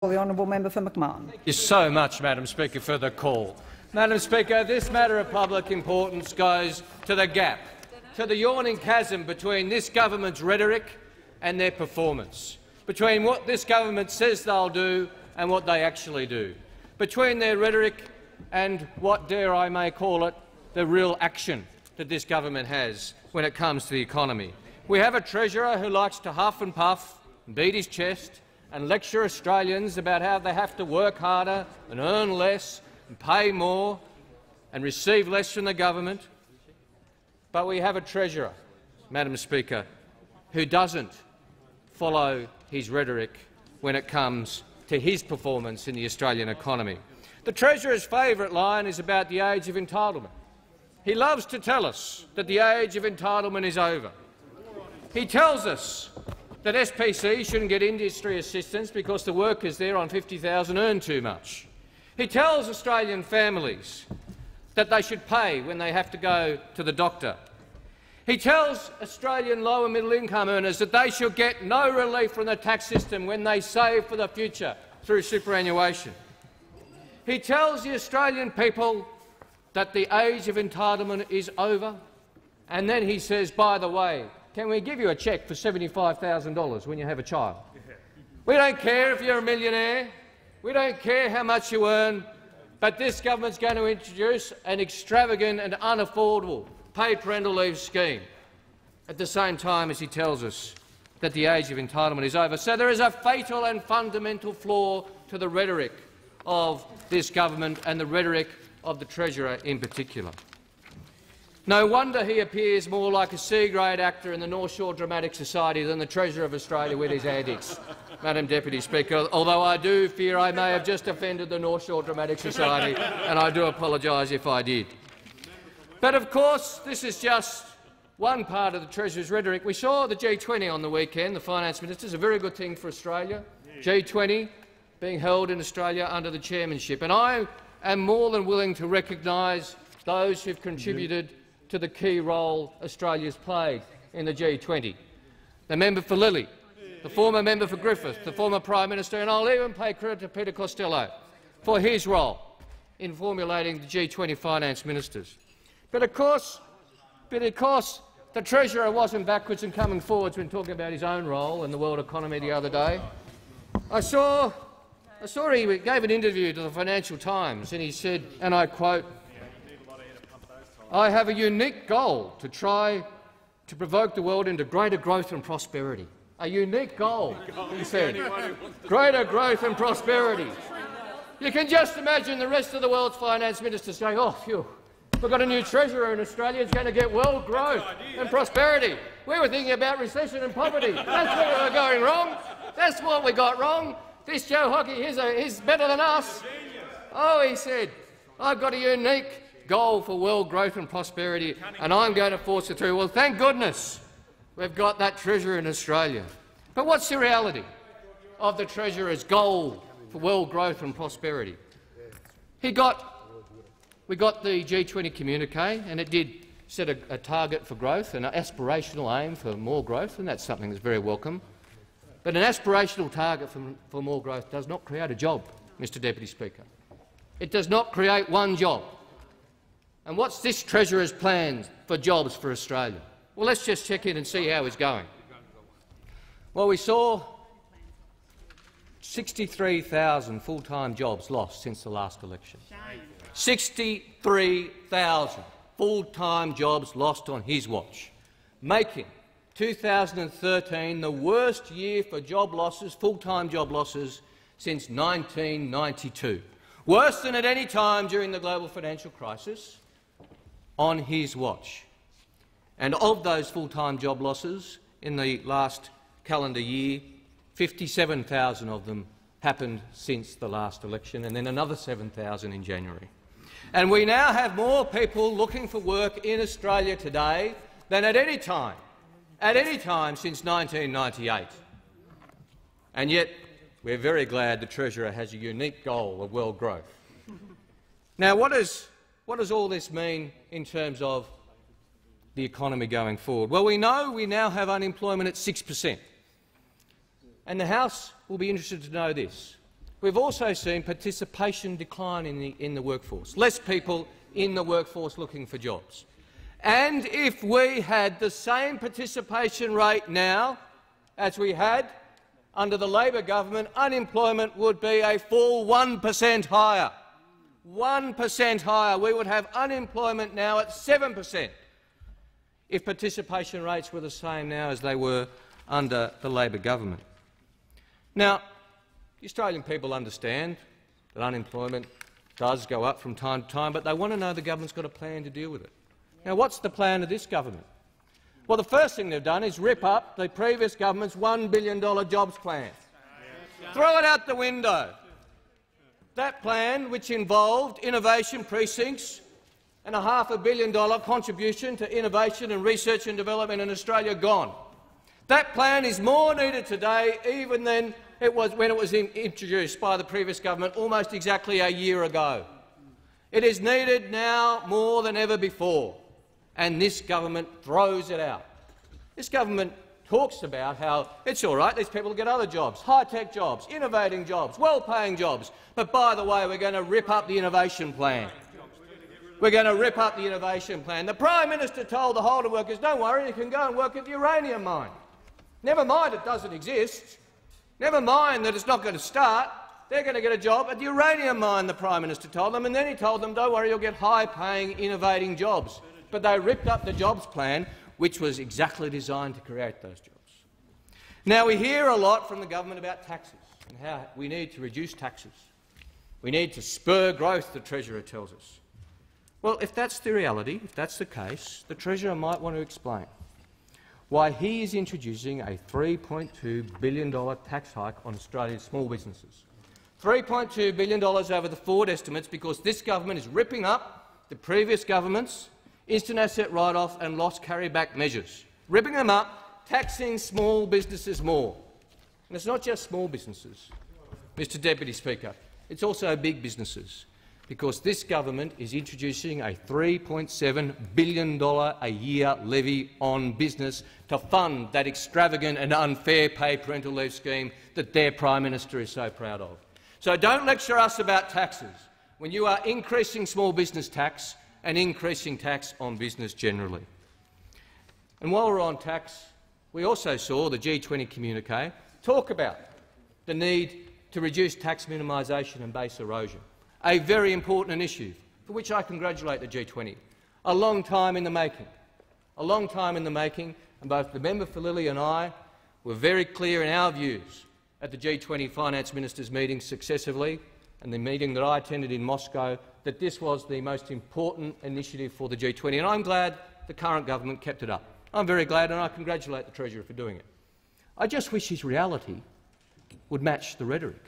The honourable member for McMahon. Thank you so much, Madam Speaker, for the call. Madam Speaker, this matter of public importance goes to the gap, to the yawning chasm between this government's rhetoric and their performance, between what this government says they'll do and what they actually do, between their rhetoric and what, dare I may call it, the real action that this government has when it comes to the economy. We have a Treasurer who likes to huff and puff and beat his chest and lecture Australians about how they have to work harder and earn less and pay more and receive less from the government. But we have a Treasurer, Madam Speaker, who doesn't follow his rhetoric when it comes to his performance in the Australian economy. The Treasurer's favourite line is about the age of entitlement. He loves to tell us that the age of entitlement is over. He tells us that SPC shouldn't get industry assistance because the workers there on $50,000 earn too much. He tells Australian families that they should pay when they have to go to the doctor. He tells Australian low and middle income earners that they should get no relief from the tax system when they save for the future through superannuation. He tells the Australian people that the age of entitlement is over, and then he says, by the way, can we give you a cheque for $75,000 when you have a child? We don't care if you're a millionaire. We don't care how much you earn. But this government's going to introduce an extravagant and unaffordable paid parental leave scheme at the same time as he tells us that the age of entitlement is over. So there is a fatal and fundamental flaw to the rhetoric of this government and the rhetoric of the Treasurer in particular. No wonder he appears more like a C-grade actor in the North Shore Dramatic Society than the Treasurer of Australia with his antics, Madam Deputy Speaker, although I do fear I may have just offended the North Shore Dramatic Society, and I do apologise if I did. But of course, this is just one part of the Treasurer's rhetoric. We saw the G20 on the weekend, the Finance Ministers, a very good thing for Australia, G20 being held in Australia under the chairmanship. And I am more than willing to recognise those who have contributed to the key role Australia's played in the G20. The member for Lilly, the former member for Griffith, the former Prime Minister, and I'll even pay credit to Peter Costello for his role in formulating the G20 finance ministers. But of course, the Treasurer wasn't backwards and coming forwards when talking about his own role in the world economy the other day. I saw he gave an interview to the Financial Times and he said, and I quote, "I have a unique goal to try to provoke the world into greater growth and prosperity." A unique goal, he said. Greater growth and prosperity. You can just imagine the rest of the world's finance ministers going, "Oh, phew, we've got a new Treasurer in Australia. It's going to get world growth and prosperity. We were thinking about recession and poverty. That's where we were going wrong. That's what we got wrong. This Joe Hockey, he's better than us." Oh, he said, "I've got a unique goal for world growth and prosperity, and I'm going to force it through." Well, thank goodness we've got that Treasurer in Australia. But what's the reality of the Treasurer's goal for world growth and prosperity? We got the G20 communique, and it did set a target for growth, an aspirational aim for more growth, and that's something that's very welcome. But an aspirational target for more growth does not create a job, Mr Deputy Speaker. It does not create one job. And what's this Treasurer's plans for jobs for Australia? Well, let's just check in and see how he's going. Well, we saw 63,000 full-time jobs lost since the last election. 63,000 full-time jobs lost on his watch, making 2013 the worst year for job losses, full-time job losses, since 1992. Worse than at any time during the global financial crisis, on his watch. And of those full-time job losses in the last calendar year, 57,000 of them happened since the last election, and then another 7,000 in January. And we now have more people looking for work in Australia today than at any time since 1998. And yet we're very glad the Treasurer has a unique goal of world growth. Now, what does all this mean in terms of the economy going forward? Well, we know we now have unemployment at 6%. And the House will be interested to know this. we've also seen participation decline in the workforce, less people in the workforce looking for jobs. And if we had the same participation rate now as we had under the Labor government, unemployment would be a full 1% higher. 1% higher. We would have unemployment now at 7% if participation rates were the same now as they were under the Labor government. Now, the Australian people understand that unemployment does go up from time to time, but they want to know the government's got a plan to deal with it. Now, what's the plan of this government? Well, the first thing they've done is rip up the previous government's $1 billion jobs plan. Throw it out the window. That plan, which involved innovation precincts and a $500 million contribution to innovation and research and development in Australia, gone. That plan is more needed today even than it was when it was introduced by the previous government almost exactly a year ago. It is needed now more than ever before, and this government throws it out. This government talks about how it's all right, these people will get other jobs, high-tech jobs, innovating jobs, well-paying jobs. But by the way, we're going to rip up the innovation plan. We're going to rip up the innovation plan. The Prime Minister told the Holden workers, don't worry, you can go and work at the uranium mine. Never mind it doesn't exist. Never mind that it's not going to start. They're going to get a job at the uranium mine, the Prime Minister told them, and then he told them, don't worry, you'll get high-paying, innovating jobs. But they ripped up the jobs plan, which was exactly designed to create those jobs. Now, we hear a lot from the government about taxes and how we need to reduce taxes. We need to spur growth, the Treasurer tells us. Well, if that's the reality, if that's the case, the Treasurer might want to explain why he is introducing a $3.2 billion tax hike on Australia's small businesses. $3.2 billion over the forward estimates because this government is ripping up the previous government's instant asset write-off and loss carry-back measures, ripping them up, taxing small businesses more. And it's not just small businesses, Mr Deputy Speaker, it's also big businesses, because this government is introducing a $3.7 billion a year levy on business to fund that extravagant and unfair paid parental leave scheme that their Prime Minister is so proud of. So don't lecture us about taxes when you are increasing small business tax and increasing tax on business generally. And while we're on tax, we also saw the G20 communique talk about the need to reduce tax minimisation and base erosion, a very important initiative for which I congratulate the G20. A long time in the making. A long time in the making, and both the member for Lilly and I were very clear in our views at the G20 finance ministers' meetings successively and the meeting that I attended in Moscow that this was the most important initiative for the G20, and I'm glad the current government kept it up. I'm very glad, and I congratulate the Treasurer for doing it. I just wish his reality would match the rhetoric.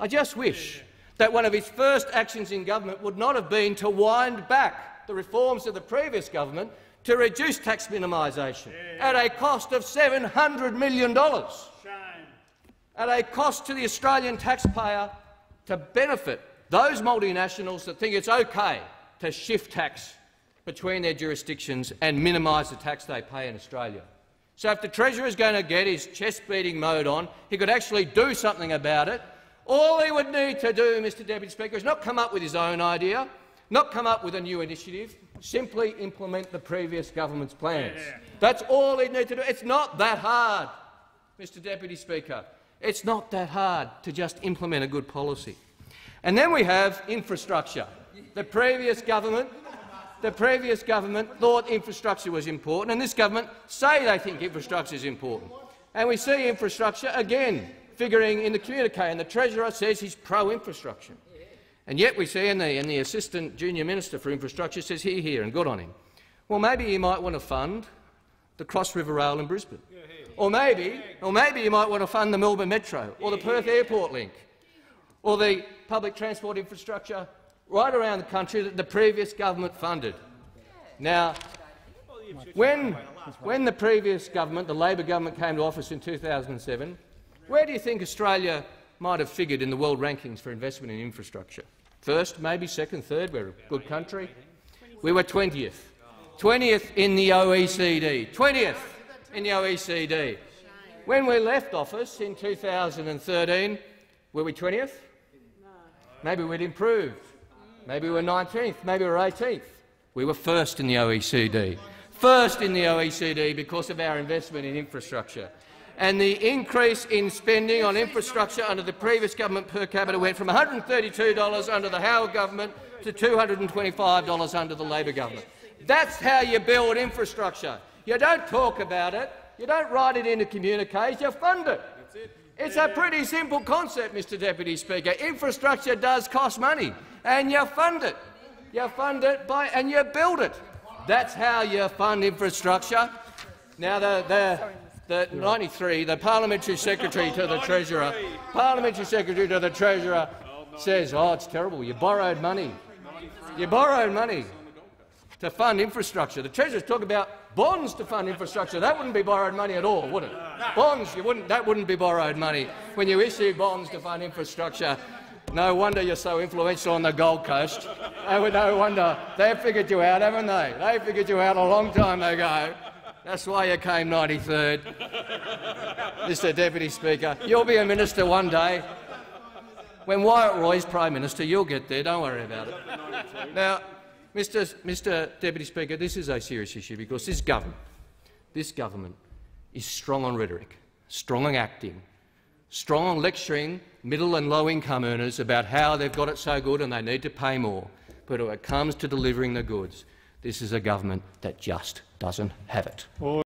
I just wish that one of his first actions in government would not have been to wind back the reforms of the previous government to reduce tax minimisation at a cost of $700 million, at a cost to the Australian taxpayer to benefit those multinationals that think it's okay to shift tax between their jurisdictions and minimise the tax they pay in Australia. So if the Treasurer is going to get his chest-beating mode on, he could actually do something about it. All he would need to do, Mr Deputy Speaker, is not come up with his own idea, not come up with a new initiative, simply implement the previous government's plans. That's all he'd need to do. It's not that hard, Mr Deputy Speaker. It's not that hard to just implement a good policy. And then we have infrastructure. The previous government thought infrastructure was important, and this government say they think infrastructure is important. And we see infrastructure again figuring in the communique, and the Treasurer says he's pro-infrastructure. And yet we see, and the Assistant Junior Minister for Infrastructure says here, and good on him. Well, maybe he might want to fund the Cross River Rail in Brisbane. Or maybe you might want to fund the Melbourne Metro or the Perth Airport Link or the public transport infrastructure right around the country that the previous government funded. Now, when the previous government, the Labor government, came to office in 2007, where do you think Australia might have figured in the world rankings for investment in infrastructure? First, maybe second, third. We're a good country. We were 20th. 20th in the OECD. 20th in the OECD. When we left office in 2013, were we 20th? Maybe we'd improved. Maybe we're 19th, maybe we're 18th. We were first in the OECD. First in the OECD because of our investment in infrastructure. And the increase in spending on infrastructure under the previous government per capita went from $132 under the Howard government to $225 under the Labor government. That's how you build infrastructure. You don't talk about it, you don't write it into communiques, you fund it. It's a pretty simple concept, Mr Deputy Speaker. Infrastructure does cost money, and you fund it. You fund it and you build it. That's how you fund infrastructure. Now, the 93, the Parliamentary Secretary to the Treasurer, says, "Oh, it's terrible. You borrowed money. You borrowed money to fund infrastructure." The Treasurer's talking about bonds to fund infrastructure. That wouldn't be borrowed money at all, would it? Bonds, that wouldn't be borrowed money. When you issue bonds to fund infrastructure, no wonder you're so influential on the Gold Coast. No wonder. They've figured you out, haven't they? They figured you out a long time ago. That's why you came 93rd. Mr Deputy Speaker, you'll be a minister one day. When Wyatt Roy's Prime Minister, you'll get there. Don't worry about it. Now, Mr Deputy Speaker, this is a serious issue because this government is strong on rhetoric, strong on acting, strong on lecturing middle and low-income earners about how they've got it so good and they need to pay more. But when it comes to delivering the goods, this is a government that just doesn't have it.